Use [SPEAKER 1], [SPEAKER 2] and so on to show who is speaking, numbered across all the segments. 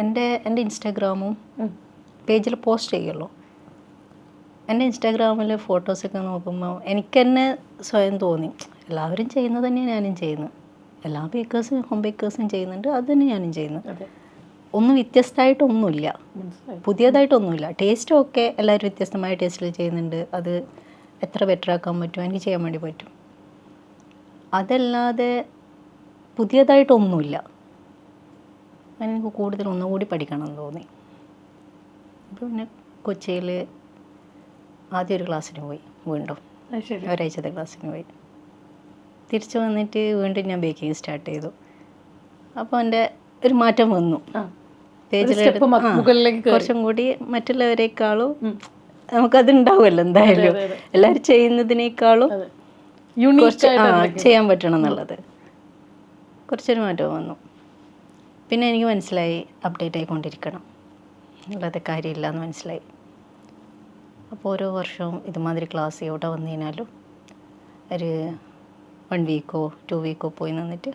[SPEAKER 1] എൻ്റെ ഇൻസ്റ്റാഗ്രാമും പേജിൽ പോസ്റ്റ് ചെയ്യുമല്ലോ. എൻ്റെ ഇൻസ്റ്റാഗ്രാമിൽ ഫോട്ടോസൊക്കെ നോക്കുമ്പോൾ എനിക്ക് തന്നെ സ്വയം തോന്നി എല്ലാവരും ചെയ്യുന്നത് തന്നെ ഞാനും ചെയ്യുന്നു. എല്ലാ ബേക്കേഴ്സും ഹോം ബേക്കേഴ്സും ചെയ്യുന്നുണ്ട്, അത് തന്നെ ഞാനും ചെയ്യുന്നു. ഒന്നും വ്യത്യസ്തമായിട്ടൊന്നുമില്ല, പുതിയതായിട്ടൊന്നുമില്ല. ടേസ്റ്റും ഒക്കെ എല്ലാവരും വ്യത്യസ്തമായ ടേസ്റ്റിൽ ചെയ്യുന്നുണ്ട്. അത് എത്ര ബെറ്റർ ആക്കാൻ പറ്റും എനിക്ക് ചെയ്യാൻ വേണ്ടി പറ്റും. അതല്ലാതെ പുതിയതായിട്ടൊന്നുമില്ല. എനിക്ക് കൂടുതൽ ഒന്നുകൂടി പഠിക്കണം എന്ന് തോന്നി. അപ്പോൾ പിന്നെ കൊച്ചിയിൽ ആദ്യം ഒരു ക്ലാസ്സിന് പോയി, വീണ്ടും ഒരാഴ്ചത്തെ ക്ലാസ്സിന് പോയി. തിരിച്ചു വന്നിട്ട് വീണ്ടും ഞാൻ ബേക്കിംഗ് സ്റ്റാർട്ട് ചെയ്തു. അപ്പോൾ എൻ്റെ ഒരു മാറ്റം വന്നു. പേജിൽ കുറച്ചും കൂടി മറ്റുള്ളവരെക്കാളും നമുക്കത് ഉണ്ടാവുമല്ലോ എന്തായാലും, എല്ലാവരും ചെയ്യുന്നതിനേക്കാളും കുറച്ച് ചെയ്യാൻ പറ്റണം എന്നുള്ളത് കുറച്ചൊരു മാറ്റം വന്നു. പിന്നെ എനിക്ക് മനസ്സിലായി അപ്ഡേറ്റ് ആയിക്കൊണ്ടിരിക്കണം അല്ലാതെ കാര്യമില്ല എന്ന് മനസ്സിലായി. അപ്പോൾ ഓരോ വർഷവും ഇതുമാതിരി ക്ലാസ് എവിടെ വന്നു കഴിഞ്ഞാലും ഒരു 1 വീക്കോ 2 വീക്കോ പോയി നിന്നിട്ട്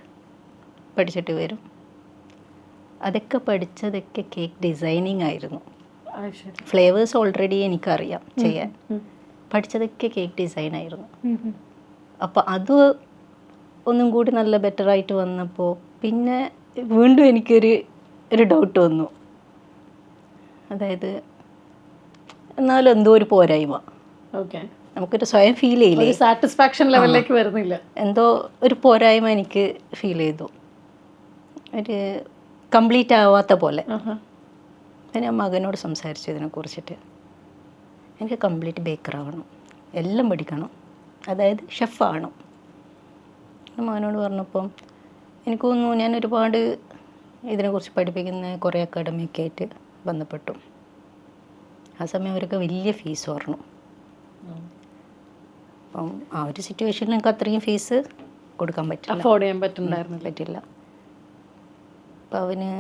[SPEAKER 1] പഠിച്ചിട്ട് വരും. അതൊക്കെ പഠിച്ചതൊക്കെ കേക്ക് ഡിസൈനിങ് ആയിരുന്നു. ഫ്ലേവേഴ്സ് ഓൾറെഡി എനിക്കറിയാം ചെയ്യാൻ, പഠിച്ചതൊക്കെ കേക്ക് ഡിസൈൻ ആയിരുന്നു. അപ്പോൾ അത് ഒന്നും കൂടി നല്ല ബെറ്ററായിട്ട് വന്നപ്പോൾ പിന്നെ വീണ്ടും എനിക്കൊരു ഡൗട്ട് വന്നു. അതായത് എന്നാലും എന്തോ ഒരു പോരായ്മ, നമുക്കൊരു സ്വയം ഫീൽ ചെയ്യില്ലേ,
[SPEAKER 2] സാറ്റിസ്ഫാക്ഷൻ ലെവലിലേക്ക് വരുന്നില്ല,
[SPEAKER 1] എന്തോ ഒരു പോരായ്മ എനിക്ക് ഫീൽ ചെയ്തു, ഒരു കംപ്ലീറ്റ് ആവാത്ത പോലെ. ഞാൻ മകനോട് സംസാരിച്ചു ഇതിനെക്കുറിച്ചിട്ട്. എനിക്ക് കംപ്ലീറ്റ് ബേക്കറാവണം, എല്ലാം പഠിക്കണം, അതായത് ഷെഫാവണം. മകനോട് പറഞ്ഞപ്പം എനിക്ക് തോന്നുന്നു ഞാൻ ഒരുപാട് ഇതിനെക്കുറിച്ച് പഠിപ്പിക്കുന്ന കുറേ അക്കാഡമിയൊക്കെ ആയിട്ട് ബന്ധപ്പെട്ടു. ആ സമയം അവരൊക്കെ വലിയ ഫീസ് പറഞ്ഞു. അപ്പം ആ ഒരു സിറ്റുവേഷനിൽ എനിക്ക് അത്രയും ഫീസ് കൊടുക്കാൻ പറ്റില്ല,
[SPEAKER 2] അഫോർഡ് ചെയ്യാൻ പറ്റില്ല.
[SPEAKER 1] അപ്പോൾ അവന്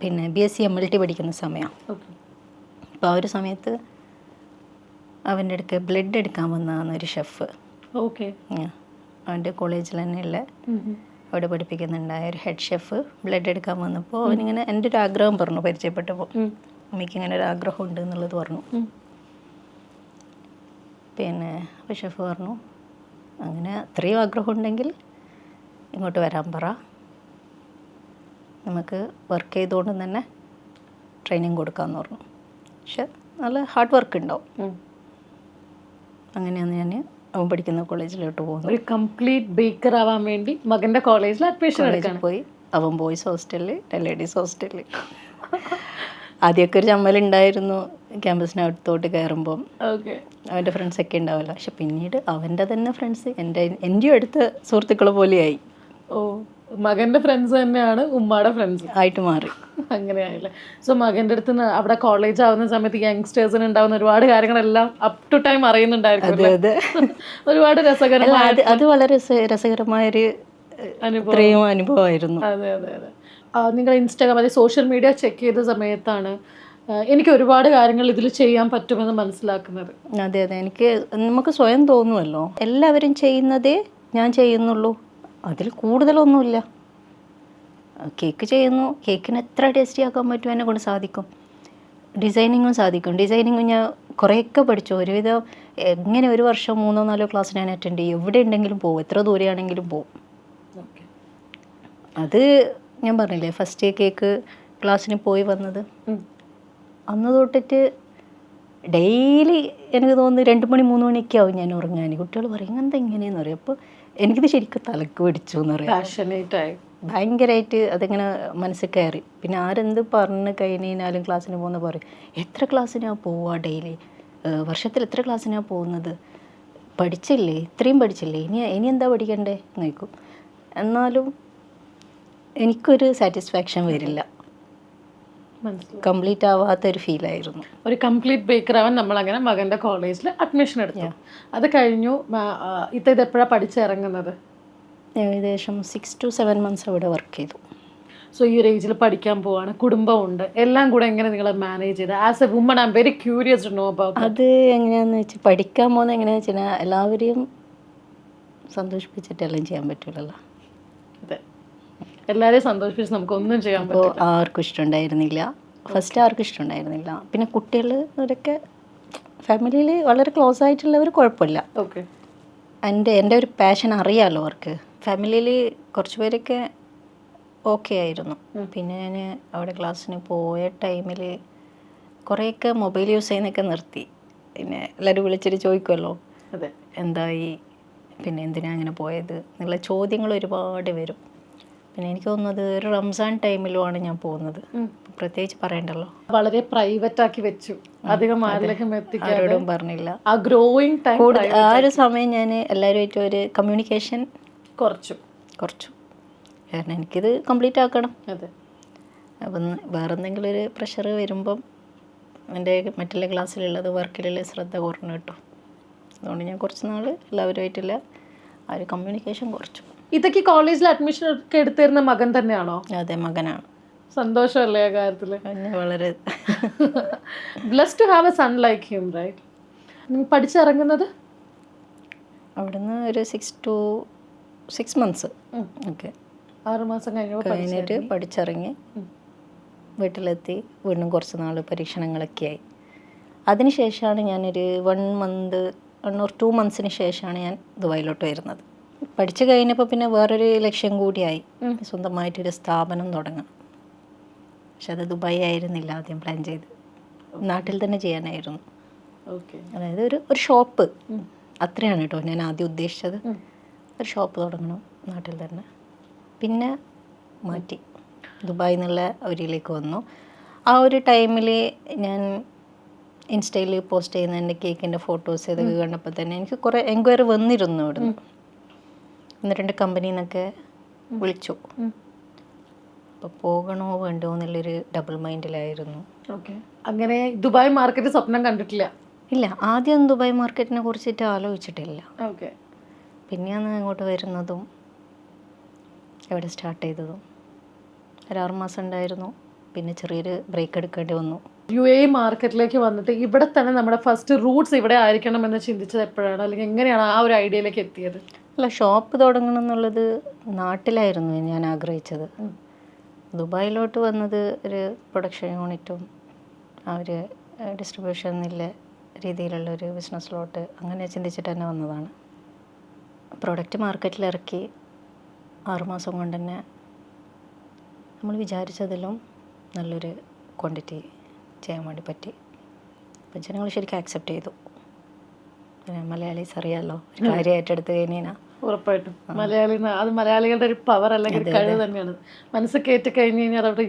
[SPEAKER 1] പിന്നെ BSc MLT പഠിക്കുന്ന സമയമാണ്. അപ്പോൾ ആ ഒരു സമയത്ത് അവൻ്റെ അടുക്ക് ബ്ലഡ് എടുക്കാൻ വന്നതാണ് ഷെഫ്. അവൻ്റെ കോളേജിൽ തന്നെയുള്ള അവിടെ പഠിപ്പിക്കുന്നുണ്ടായ ഒരു ഹെഡ് ഷെഫ് ബ്ലഡ് എടുക്കാൻ വന്നപ്പോൾ അവനിങ്ങനെ എൻ്റെ ഒരു ആഗ്രഹം പറഞ്ഞു, പരിചയപ്പെട്ടപ്പോൾ അമ്മയ്ക്ക് ഇങ്ങനെ ഒരു ആഗ്രഹം ഉണ്ട് എന്നുള്ളത് പറഞ്ഞു. പിന്നെ അപ്പോൾ ഷെഫ് പറഞ്ഞു അങ്ങനെ അത്രയും ആഗ്രഹം ഉണ്ടെങ്കിൽ ഇങ്ങോട്ട് വരാൻ പറ, നമുക്ക് വർക്ക് ചെയ്തുകൊണ്ട് തന്നെ ട്രെയിനിങ് കൊടുക്കാമെന്ന് പറഞ്ഞു. പക്ഷെ നല്ല ഹാർഡ് വർക്ക് ഉണ്ടാവും. അങ്ങനെയാണ് ഞാൻ അവൻ പഠിക്കുന്ന കോളേജിലോട്ട് പോകുന്നു.
[SPEAKER 2] ഒരു കംപ്ലീറ്റ് ബേക്കർ ആവാൻ വേണ്ടി മകൻ്റെ കോളേജിൽ അഡ്മിഷൻ
[SPEAKER 1] പോയി. അവൻ ബോയ്സ് ഹോസ്റ്റലിൽ, ലേഡീസ് ഹോസ്റ്റലിൽ. ആദ്യമൊക്കെ ഒരു ചമ്മലുണ്ടായിരുന്നു ക്യാമ്പസിനകത്തോട്ട് കയറുമ്പം, അവൻ്റെ ഫ്രണ്ട്സൊക്കെ ഉണ്ടാവില്ല. പക്ഷെ പിന്നീട് അവൻ്റെ തന്നെ ഫ്രണ്ട്സ് എൻ്റെ അടുത്ത സുഹൃത്തുക്കൾ പോലെയായി.
[SPEAKER 2] മകൻ്റെ ഫ്രണ്ട്സ് തന്നെയാണ് ഉമ്മയുടെ ഫ്രണ്ട്സ്
[SPEAKER 1] ആയിട്ട് മാറി.
[SPEAKER 2] അങ്ങനെയായില്ലേ. സോ മകൻ്റെ അടുത്ത് അവിടെ കോളേജ് ആവുന്ന സമയത്ത് യങ്സ്റ്റേഴ്സിന് ഉണ്ടാവുന്ന ഒരുപാട് കാര്യങ്ങളെല്ലാം അപ് ടു ടൈം അറിയുന്നുണ്ടായിരുന്നു. ഒരുപാട് രസകരമായ,
[SPEAKER 1] അത് വളരെ രസകരമായൊരു അനുഭവമായിരുന്നു.
[SPEAKER 2] അതെ അതെ അതെ. നിങ്ങൾ ഇൻസ്റ്റാഗ്രാം അതായത് സോഷ്യൽ മീഡിയ ചെക്ക് ചെയ്ത സമയത്താണ് എനിക്ക് ഒരുപാട് കാര്യങ്ങൾ ഇതിൽ ചെയ്യാൻ പറ്റുമെന്ന് മനസ്സിലാക്കുന്നത്.
[SPEAKER 1] അതെ അതെ, നമുക്ക് സ്വയം തോന്നുമല്ലോ എല്ലാവരും ചെയ്യുന്നതേ ഞാൻ ചെയ്യുന്നുള്ളൂ, അതിൽ കൂടുതലൊന്നുമില്ല. കേക്ക് ചെയ്യുന്നു, കേക്കിന് എത്ര ടേസ്റ്റി ആക്കാൻ പറ്റും എന്നെ കൊണ്ട് സാധിക്കും. ഡിസൈനിങ്ങും സാധിക്കും. ഡിസൈനിങ്ങും ഞാൻ കുറേയൊക്കെ പഠിച്ചു. ഒരുവിധം എങ്ങനെ ഒരു വർഷം 3-4 ക്ലാസ് ഞാൻ അറ്റൻഡ് ചെയ്യും. എവിടെ ഉണ്ടെങ്കിലും പോകും, എത്ര ദൂരെയാണെങ്കിലും പോകും. അത് ഞാൻ പറഞ്ഞില്ലേ, ഫസ്റ്റ് കേക്ക് ക്ലാസ്സിന് പോയി വന്നത് അന്ന് തൊട്ടിട്ട് ഡെയിലി എനിക്ക് തോന്നുന്നു 2 മണി 3 മണിയൊക്കെ ആവും ഞാൻ ഉറങ്ങാൻ. കുട്ടികൾ പറയും എന്താ ഇങ്ങനെയെന്ന് പറയും. അപ്പോൾ എനിക്കിത് ശരിക്കും തലക്ക് പിടിച്ചു എന്ന് പറയാം. ഭയങ്കരമായിട്ട് അതിങ്ങനെ മനസ്സിൽ കയറി. പിന്നെ ആരെന്ത് പറഞ്ഞ് കഴിഞ്ഞാലും ക്ലാസ്സിന് പോകുന്ന പറയും എത്ര ക്ലാസ്സിനാണ് പോവുക ഡെയിലി, വർഷത്തിൽ എത്ര ക്ലാസ്സിനാണ് പോകുന്നത്, പഠിച്ചില്ലേ, ഇത്രയും പഠിച്ചില്ലേ, ഇനി എന്താ പഠിക്കണ്ടേ എന്ന് ചോദിക്കും. എന്നാലും എനിക്കൊരു സാറ്റിസ്ഫാക്ഷൻ വരില്ല, കംപ്ലീറ്റ് ആവാത്തൊരു ഫീലായിരുന്നു.
[SPEAKER 2] ഒരു കംപ്ലീറ്റ് ബേക്കർ ആവാൻ നമ്മളങ്ങനെ മകൻ്റെ കോളേജിൽ അഡ്മിഷൻ എടുത്തു. അത് കഴിഞ്ഞു. ഇത് എപ്പോഴാണ് പഠിച്ചിറങ്ങുന്നത്?
[SPEAKER 1] ഏകദേശം 6 to 7 months അവിടെ വർക്ക് ചെയ്തു.
[SPEAKER 2] സോ ഈ ഒരു ഏജിൽ പഠിക്കാൻ പോവാണ്, കുടുംബമുണ്ട്, എല്ലാം കൂടെ എങ്ങനെ നിങ്ങൾ മാനേജ് ചെയ്ത്? As a woman I'm very curious to know about.
[SPEAKER 1] അത് എങ്ങനെയാണെന്ന് വെച്ചാൽ പഠിക്കാൻ പോകുന്നത് എങ്ങനെയാണെന്ന് വെച്ചാൽ എല്ലാവരെയും സന്തോഷിപ്പിച്ചിട്ടെല്ലാം ചെയ്യാൻ പറ്റില്ലല്ലോ.
[SPEAKER 2] അതെ, എല്ലാവരെയും സന്തോഷിപ്പിച്ച് നമുക്കൊന്നും ചെയ്യാൻ പറ്റില്ല.
[SPEAKER 1] ആർക്കും ഇഷ്ടമുണ്ടായിരുന്നില്ല. ഫസ്റ്റ് ആർക്കും ഇഷ്ടമുണ്ടായിരുന്നില്ല. പിന്നെ കുട്ടികൾ അവരൊക്കെ ഫാമിലിയിൽ വളരെ ക്ലോസ് ആയിട്ടുള്ളവർ കുഴപ്പമില്ല.
[SPEAKER 2] ഓക്കെ.
[SPEAKER 1] എൻ്റെ ഒരു പാഷൻ അറിയാമല്ലോ അവർക്ക്. ഫാമിലിയിൽ കുറച്ച് പേരൊക്കെ ഓക്കെ ആയിരുന്നു. പിന്നെ ഞാൻ അവിടെ ക്ലാസ്സിന് പോയ ടൈമിൽ കുറേയൊക്കെ മൊബൈൽ യൂസ് ചെയ്യുന്നതൊക്കെ നിർത്തി. പിന്നെ എല്ലാവരും വിളിച്ചിട്ട് ചോദിക്കുമല്ലോ
[SPEAKER 2] അതെ
[SPEAKER 1] എന്തായി, പിന്നെ എന്തിനാണ് അങ്ങനെ പോയത് എന്നുള്ള ചോദ്യങ്ങൾ ഒരുപാട് വരും. പിന്നെ എനിക്ക് തോന്നുന്നത് ഒരു റംസാൻ ടൈമിലുമാണ് ഞാൻ പോകുന്നത്. പ്രത്യേകിച്ച് പറയണ്ടല്ലോ,
[SPEAKER 2] വളരെ പ്രൈവറ്റ് ആക്കി വെച്ചു, അധികം ആരിലേക്കും എത്തിക്കാതെ
[SPEAKER 1] ആരോടും പറഞ്ഞില്ല.
[SPEAKER 2] ആ ഗ്രോയിങ് ടൈം
[SPEAKER 1] ആ ഒരു സമയം ഞാൻ എല്ലാവരുമായിട്ട് ഒരു കമ്മ്യൂണിക്കേഷൻ കുറച്ചു. കാരണം എനിക്കിത് കംപ്ലീറ്റ് ആക്കണം.
[SPEAKER 2] അതെ.
[SPEAKER 1] അപ്പം വേറെ എന്തെങ്കിലും ഒരു പ്രഷർ വരുമ്പം എൻ്റെ മറ്റുള്ള ക്ലാസ്സിലുള്ളത് വർക്കിലുള്ള ശ്രദ്ധ കുറഞ്ഞു കിട്ടും. അതുകൊണ്ട് ഞാൻ കുറച്ച് നാൾ എല്ലാവരുമായിട്ടുള്ള ആ ഒരു കമ്മ്യൂണിക്കേഷൻ കുറച്ചു.
[SPEAKER 2] ഇതൊക്കെ കോളേജിൽ അഡ്മിഷൻ ഒക്കെ എടുത്തിരുന്ന മകൻ തന്നെയാണോ?
[SPEAKER 1] അതെ, മകനാണ്.
[SPEAKER 2] സന്തോഷമല്ലേ ആ കാര്യത്തിൽ?
[SPEAKER 1] വളരെ
[SPEAKER 2] blessed to have a son like him, right? നിങ്ങൾ പഠിച്ചിറങ്ങുന്നത്
[SPEAKER 1] അവിടുന്ന് ഒരു 6 months ഓക്കെ,
[SPEAKER 2] 6 മാസം
[SPEAKER 1] കഴിഞ്ഞിട്ട് പഠിച്ചിറങ്ങി വീട്ടിലെത്തി. വീണ്ടും കുറച്ച് നാൾ പരീക്ഷണങ്ങളൊക്കെ ആയി. അതിനുശേഷമാണ് ഞാനൊരു 1 or 2 months ശേഷമാണ് ഞാൻ ദുബായിലോട്ട് വരുന്നത്. പഠിച്ചു കഴിഞ്ഞപ്പോൾ പിന്നെ വേറൊരു ലക്ഷ്യം കൂടിയായി, സ്വന്തമായിട്ടൊരു സ്ഥാപനം തുടങ്ങണം. പക്ഷെ അത് ദുബായ് ആയിരുന്നില്ല ആദ്യം പ്ലാൻ ചെയ്ത്, നാട്ടിൽ തന്നെ ചെയ്യാനായിരുന്നു. അതായത് ഒരു ഷോപ്പ്, അത്രയാണ് കേട്ടോ ഞാൻ ആദ്യം ഉദ്ദേശിച്ചത്. ഒരു ഷോപ്പ് തുടങ്ങണം നാട്ടിൽ തന്നെ. പിന്നെ മാറ്റി ദുബായിൽ നിന്നുള്ള ഒരിലേക്ക് വന്നു. ആ ഒരു ടൈമിൽ ഞാൻ ഇൻസ്റ്റയിൽ പോസ്റ്റ് ചെയ്യുന്ന എൻ്റെ കേക്കിൻ്റെ ഫോട്ടോസ് ഇതൊക്കെ കണ്ടപ്പോൾ തന്നെ എനിക്ക് കുറേ എൻക്വയറി വന്നിരുന്നു ഇവിടുന്ന്. 1-2 കമ്പനിയിൽ നിന്നൊക്കെ വിളിച്ചു. അപ്പോൾ പോകണോ വേണ്ടോ എന്നുള്ളൊരു ഡബിൾ മൈൻഡിലായിരുന്നു.
[SPEAKER 2] ഓക്കെ. അങ്ങനെ ദുബായ് മാർക്കറ്റ് സ്വപ്നം കണ്ടിട്ടില്ല?
[SPEAKER 1] ഇല്ല, ആദ്യം ദുബായ് മാർക്കറ്റിനെ കുറിച്ചിട്ട് ആലോചിച്ചിട്ടില്ല.
[SPEAKER 2] ഓക്കെ.
[SPEAKER 1] പിന്നെയാണ് അങ്ങോട്ട് വരുന്നതും ഇവിടെ സ്റ്റാർട്ട് ചെയ്തതും. ഒരു 6 മാസം ഉണ്ടായിരുന്നു. പിന്നെ ചെറിയൊരു ബ്രേക്ക് എടുക്കേണ്ടി വന്നു.
[SPEAKER 2] UAE മാർക്കറ്റിലേക്ക് വന്നിട്ട് ഇവിടെ തന്നെ നമ്മുടെ ഫസ്റ്റ് റൂട്ട്സ് ഇവിടെ ആയിരിക്കണം എന്ന് ചിന്തിച്ചത് എപ്പോഴാണ്, അല്ലെങ്കിൽ എങ്ങനെയാണ് ആ ഒരു ഐഡിയയിലേക്ക് എത്തിയത്?
[SPEAKER 1] അല്ല, ഷോപ്പ് തുടങ്ങണം എന്നുള്ളത് നാട്ടിലായിരുന്നു ഞാൻ ആഗ്രഹിച്ചത്. ദുബായിലോട്ട് വന്നത് ഒരു പ്രൊഡക്ഷൻ യൂണിറ്റും ആ ഒരു ഡിസ്ട്രിബ്യൂഷൻ എന്നുള്ള രീതിയിലുള്ളൊരു ബിസിനസ്സിലോട്ട് അങ്ങനെ ചിന്തിച്ചിട്ട് തന്നെ വന്നതാണ്. പ്രൊഡക്റ്റ് മാർക്കറ്റിൽ ഇറക്കി 6 മാസം കൊണ്ട് തന്നെ നമ്മൾ വിചാരിച്ചതിലും നല്ലൊരു ക്വാണ്ടിറ്റി ചെയ്യാൻ വേണ്ടി പറ്റി. അപ്പം ജനങ്ങൾ ശരിക്കും ആക്സെപ്റ്റ് ചെയ്തു. പിന്നെ മലയാളീസ് അറിയാമല്ലോ, ഒരു കാര്യമായിട്ട് എടുത്തു കഴിഞ്ഞാൽ
[SPEAKER 2] ഉറപ്പായിട്ടും മലയാളികളുടെ ഒരു പവർ അല്ലെങ്കിൽ കഴിവ് തന്നെയാണ്. മനസ്സ് കയറ്റി കഴിഞ്ഞ് കഴിഞ്ഞാൽ അവിടെ